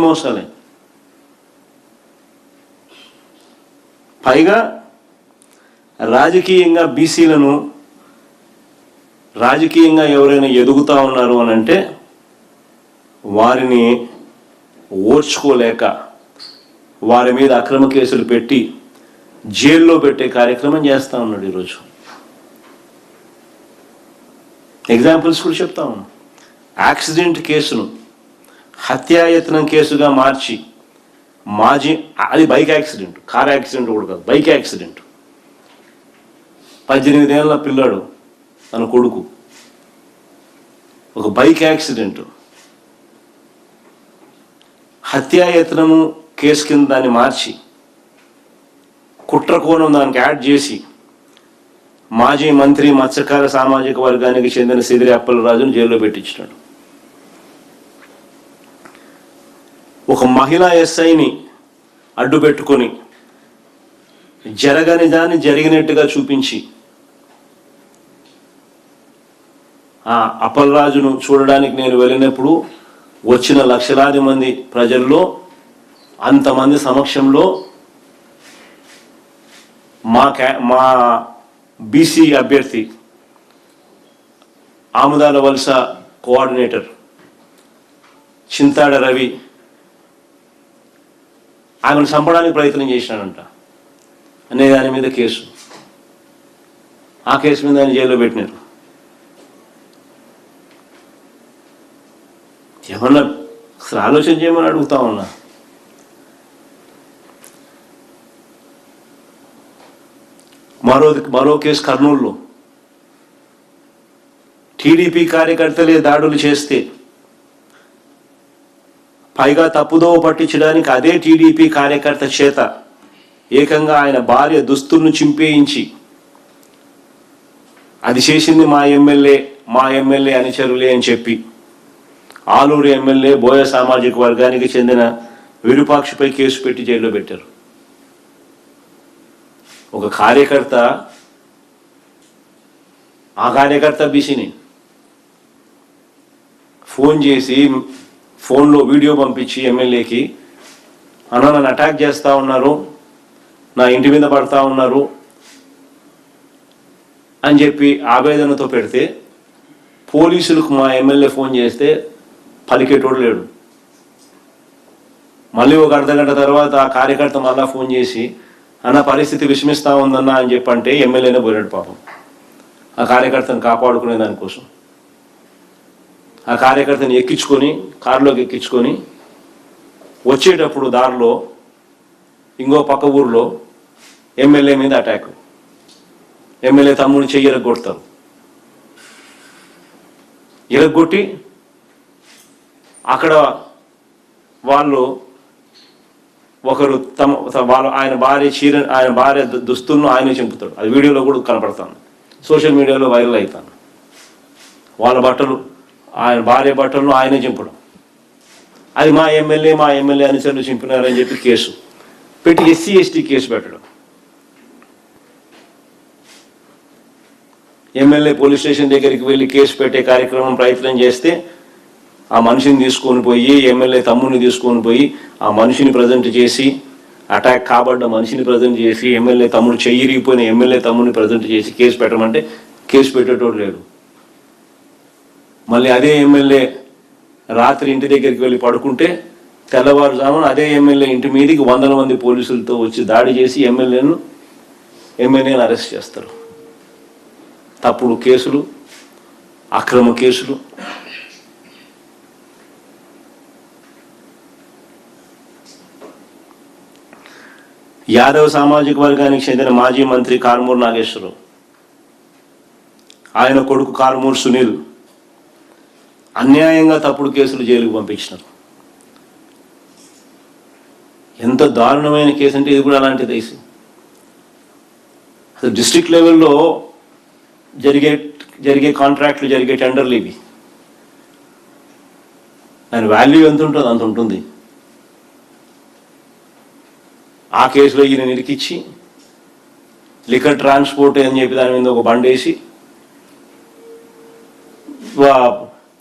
మోసాలే. పైగా రాజకీయంగా బీసీలను రాజకీయంగా ఎవరైనా ఎదుగుతా ఉన్నారు అని అంటే వారిని ఓర్చుకోలేక వారి మీద అక్రమ కేసులు పెట్టి జైల్లో పెట్టే కార్యక్రమం చేస్తూ ఉన్నాడు ఈరోజు. ఎగ్జాంపుల్స్ కూడా చెప్తా ఉన్నాం. యాక్సిడెంట్ కేసును హత్యాయత్నం కేసుగా మార్చి అది బైక్ యాక్సిడెంట్, కార్ యాక్సిడెంట్ కూడా కాదు, బైక్ యాక్సిడెంట్. 18 ఏళ్ళ పిల్లాడు తన కొడుకు, ఒక బైక్ యాక్సిడెంట్ హత్యాయత్నము కేసు కింద దాన్ని మార్చి కుట్ర కోణం దానికి యాడ్ చేసి మాజీ మంత్రి మత్స్యకార సామాజిక వర్గానికి చెందిన సిదిరి అప్పలరాజును జైల్లో పెట్టించినాడు. ఒక మహిళా ఎస్ఐని అడ్డు పెట్టుకొని జరగని దాన్ని జరిగినట్టుగా చూపించి ఆ అప్పలరాజును చూడడానికి నేను వెళ్ళినప్పుడు వచ్చిన లక్షలాది మంది ప్రజల్లో అంతమంది సమక్షంలో మా బీసీ అభ్యర్థి ఆముదాల వలస కోఆర్డినేటర్ చింతాడ రవి ఆమెను చంపడానికి ప్రయత్నం చేసినాడంట అనే దాని మీద కేసు. ఆ కేసు మీద ఆయన జైల్లో పెట్టినారు. ఏమన్నా అసలు ఆలోచన చేయమని అడుగుతా ఉన్నా. మరో కేసు కర్నూలులో టీడీపీ కార్యకర్తలే దాడులు చేస్తే పైగా తప్పుదోవ పట్టించడానికి అదే టీడీపీ కార్యకర్త చేత ఏకంగా ఆయన భార్య దుస్తులను చింపేయించి అది చేసింది మా ఎమ్మెల్యే అనుచరులే అని చెప్పి ఆలూరు ఎమ్మెల్యే బోయ సామాజిక వర్గానికి చెందిన విరూపాక్షపై కేసు పెట్టి జైల్లో పెట్టారు. ఒక కార్యకర్త, ఆ కార్యకర్త బీసీని ఫోన్ చేసి ఫోన్లో వీడియో పంపించి ఎమ్మెల్యేకి నన్ను అటాక్ చేస్తూ ఉన్నారు, నా ఇంటి మీద పడతా ఉన్నారు అని చెప్పి ఆవేదనతో పెడితే పోలీసులకు మా ఎమ్మెల్యే ఫోన్ చేస్తే పలికేటోడు లేడు. మళ్ళీ ఒక అర్ధగంట తర్వాత ఆ కార్యకర్త మళ్ళా ఫోన్ చేసి అన్న పరిస్థితి విషమిస్తూ ఉందన్నా అని చెప్పంటే ఎమ్మెల్యేనే పోయాడు పాపం. ఆ కార్యకర్తను కాపాడుకునే దానికోసం ఆ కార్యకర్తని కారులోకి ఎక్కించుకొని వచ్చేటప్పుడు దారిలో ఇంకో పక్క ఊర్లో ఎమ్మెల్యే మీద అటాక్. ఎమ్మెల్యే తమ్ముడిని చెయ్యి ఇరగొడతారు. ఇరగొట్టి అక్కడ వాళ్ళు ఒకరు ఆయన భార్య దుస్తులను ఆయనే చింపుతాడు. అది వీడియోలో కూడా కనపడతాను, సోషల్ మీడియాలో వైరల్ అవుతాను. వాళ్ళ బట్టలు, ఆయన భార్య బట్టలను ఆయనే చింపడం, అది మా ఎమ్మెల్యే అనుచరులు చింపినారని చెప్పి కేసు పెట్టి ఎస్సీ ఎస్టీ కేసు పెట్టడం. ఎమ్మెల్యే పోలీస్ స్టేషన్ దగ్గరికి వెళ్ళి కేసు పెట్టే కార్యక్రమం ప్రయత్నం చేస్తే ఆ మనిషిని తీసుకొని పోయి ఎమ్మెల్యే తమ్ముడిని తీసుకొని పోయి ఆ మనిషిని ప్రజెంట్ చేసి, అటాక్ కాబడ్డ మనిషిని ప్రజెంట్ చేసి, ఎమ్మెల్యే తమ్ముడు చెయ్యిరిగిపోయిన ఎమ్మెల్యే తమ్ముడిని ప్రజెంట్ చేసి కేసు పెట్టమంటే కేసు పెట్టేటోడు లేడు. మళ్ళీ అదే ఎమ్మెల్యే రాత్రి ఇంటి దగ్గరికి వెళ్ళి పడుకుంటే తెల్లవారుజామున అదే ఎమ్మెల్యే ఇంటి మీదకి 100 మంది పోలీసులతో వచ్చి దాడి చేసి ఎమ్మెల్యేని అరెస్ట్ చేస్తారు. తప్పుడు కేసులు, అక్రమ కేసులు. యాదవ్ సామాజిక వర్గానికి చెందిన మాజీ మంత్రి కారుమూరు నాగేశ్వరరావు, ఆయన కొడుకు కారుమూరు సునీల్ అన్యాయంగా తప్పుడు కేసులు జైలుకు పంపించినారు. ఎంత దారుణమైన కేసు అంటే ఇది కూడా అలాంటిది. అసలు డిస్ట్రిక్ట్ లెవెల్లో జరిగే కాంట్రాక్ట్లు, జరిగే టెండర్లు ఇవి. దాని వాల్యూ ఎంత ఉంటుందో అంత ఉంటుంది. ఆ కేసులో ఈయన నిరికిచ్చి లిక్కర్ ట్రాన్స్పోర్ట్ అని చెప్పి దాని మీద ఒక బండేసి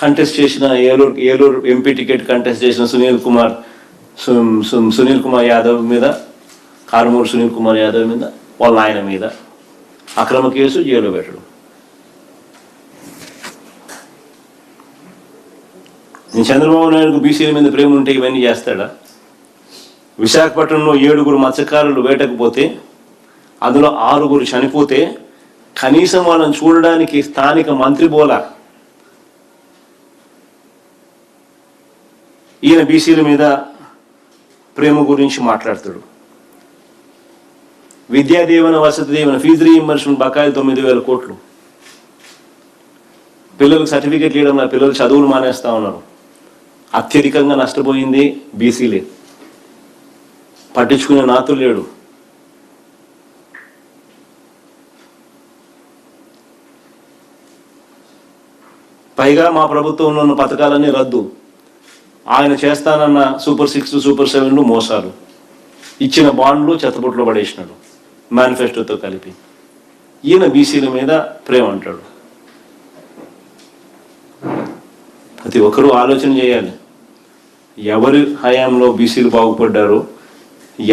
కంటెస్ట్ చేసిన ఏలూరు ఎంపీ టికెట్ కంటెస్ట్ చేసిన సునీల్ కుమార్ సునీల్ కుమార్ యాదవ్ మీద, కారుమూరి సునీల్ కుమార్ యాదవ్ మీద, వాళ్ళ ఆయన మీద అక్రమ కేసు, జైలు పెట్టడం. నేను చంద్రబాబు నాయుడుకు బీసీల మీద ప్రేమ ఉంటే ఇవన్నీ చేస్తాడా? విశాఖపట్నంలో 7 మత్స్యకారులు వేటకపోతే అందులో 6 చనిపోతే కనీసం వాళ్ళని చూడడానికి స్థానిక మంత్రి బోలా. ఈయన బీసీల మీద ప్రేమ గురించి మాట్లాడతాడు. విద్యా దీవెన, వసతి దీవెన, ఫీజు రీయింబర్స్మెంట్ బకాయిలు 9,000 కోట్లు. పిల్లలకు సర్టిఫికేట్ ఇవ్వడం, పిల్లలు చదువులు మానేస్తా ఉన్నారు. అత్యధికంగా నష్టపోయింది బీసీలే. పట్టించుకునే నాతులు లేడు. పైగా మా ప్రభుత్వంలో ఉన్న పథకాలన్నీ రద్దు. ఆయన చేస్తానన్న సూపర్ 6, సూపర్ 7 మోసాలు, ఇచ్చిన బాండ్లు చెత్తబుట్లో పడేసినాడు మేనిఫెస్టోతో కలిపి. ఈయన బీసీల మీద ప్రేమ అంటాడు. ప్రతి ఒక్కరూ ఆలోచన చేయాలి. ఎవరి హయాంలో బీసీలు బాగుపడ్డారో,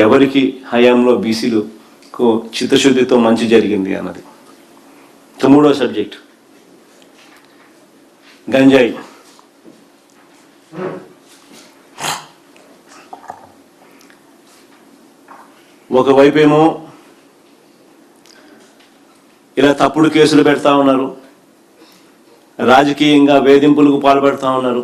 ఎవరికి హయాంలో బీసీలకు చిత్తశుద్ధితో మంచి జరిగింది అన్నది. 3వ సబ్జెక్ట్ గంజాయి. ఒకవైపేమో ఇలా తప్పుడు కేసులు పెడతా ఉన్నారు, రాజకీయంగా వేధింపులకు పాల్పడతా ఉన్నారు.